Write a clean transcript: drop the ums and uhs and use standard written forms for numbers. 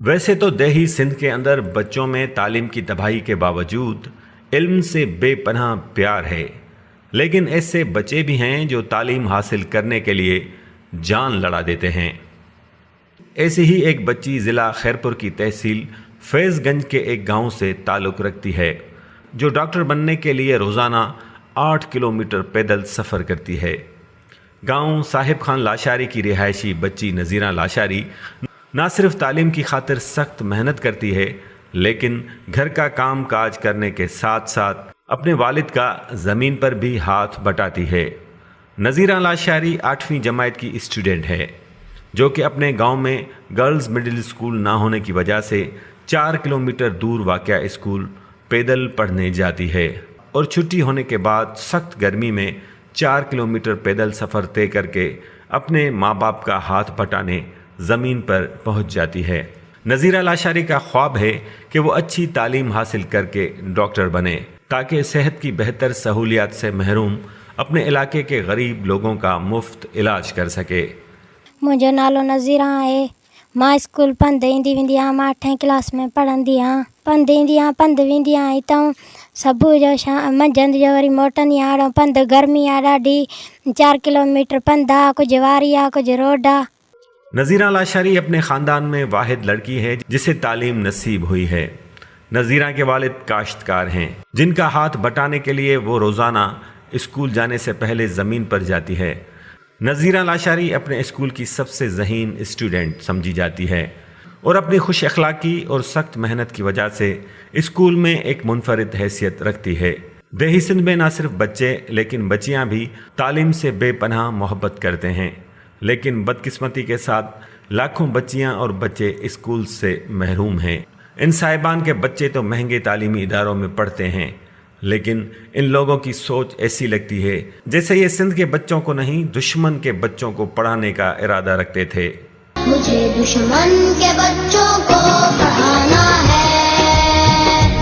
वैसे तो देही सिंध के अंदर बच्चों में तालीम की तबाही के बावजूद इल्म से बेपनाह प्यार है, लेकिन ऐसे बच्चे भी हैं जो तालीम हासिल करने के लिए जान लड़ा देते हैं। ऐसी ही एक बच्ची ज़िला खैरपुर की तहसील फैज़गंज के एक गांव से ताल्लुक़ रखती है, जो डॉक्टर बनने के लिए रोज़ाना 8 किलोमीटर पैदल सफ़र करती है। गांव साहिब खान लाशारी की रिहायशी बच्ची नज़ीरा लाशारी ना सिर्फ तालीम की खातिर सख्त मेहनत करती है, लेकिन घर का काम काज करने के साथ साथ अपने वालिद का ज़मीन पर भी हाथ बटाती है। नज़ीरा लाशारी 8वीं जमात की स्टूडेंट है, जो कि अपने गांव में गर्ल्स मिडिल स्कूल ना होने की वजह से 4 किलोमीटर दूर वाक़या स्कूल पैदल पढ़ने जाती है और छुट्टी होने के बाद सख्त गर्मी में 4 किलोमीटर पैदल सफ़र तय करके अपने माँ बाप का हाथ बटाने ज़मीन पर पहुंच जाती है। नज़ीरा लाशारी का ख्वाब है कि वो अच्छी तालीम हासिल करके डॉक्टर बने, ताकि सेहत की बेहतर सहूलियात से महरूम अपने इलाके के गरीब लोगों का मुफ्त इलाज कर सके। मुंहिंजो नालो नज़ीरा आहे। मां स्कूल पंधु ईंदी वेंदी आहियां। मां 8वीं क्लास में पढ़ंदी आहियां। पंधु ईंदी आहियां, पंधु वेंदी आहियां हितां सुबुह जो मंझंदि जो वरी मोटंदी आहियां। पंधु गर्मी आहे ॾाढी, 4 किलोमीटर पंधु आहे, कुझु वारी आहे, कुझु रोड आहे। नज़ीरा लाशारी अपने ख़ानदान में वाहिद लड़की है जिसे तालीम नसीब हुई है। नज़ीरा के वालिद काश्तकार हैं, जिनका हाथ बटाने के लिए वो रोज़ाना स्कूल जाने से पहले ज़मीन पर जाती है। नज़ीरा लाशारी अपने स्कूल की सबसे ज़हीन स्टूडेंट समझी जाती है और अपनी खुश अखलाकी और सख्त मेहनत की वजह से स्कूल में एक मुनफरिद हैसियत रखती है। देही सिंध में ना सिर्फ बच्चे लेकिन बच्चियाँ भी तालीम से बेपनाह मोहब्बत करते हैं, लेकिन बदकिस्मती के साथ लाखों बच्चियां और बच्चे स्कूल से महरूम हैं। इन साहिबान के बच्चे तो महंगे तालीमी इदारों में पढ़ते हैं, लेकिन इन लोगों की सोच ऐसी लगती है जैसे ये सिंध के बच्चों को नहीं, दुश्मन के बच्चों को पढ़ाने का इरादा रखते थे। मुझे दुश्मन के बच्चों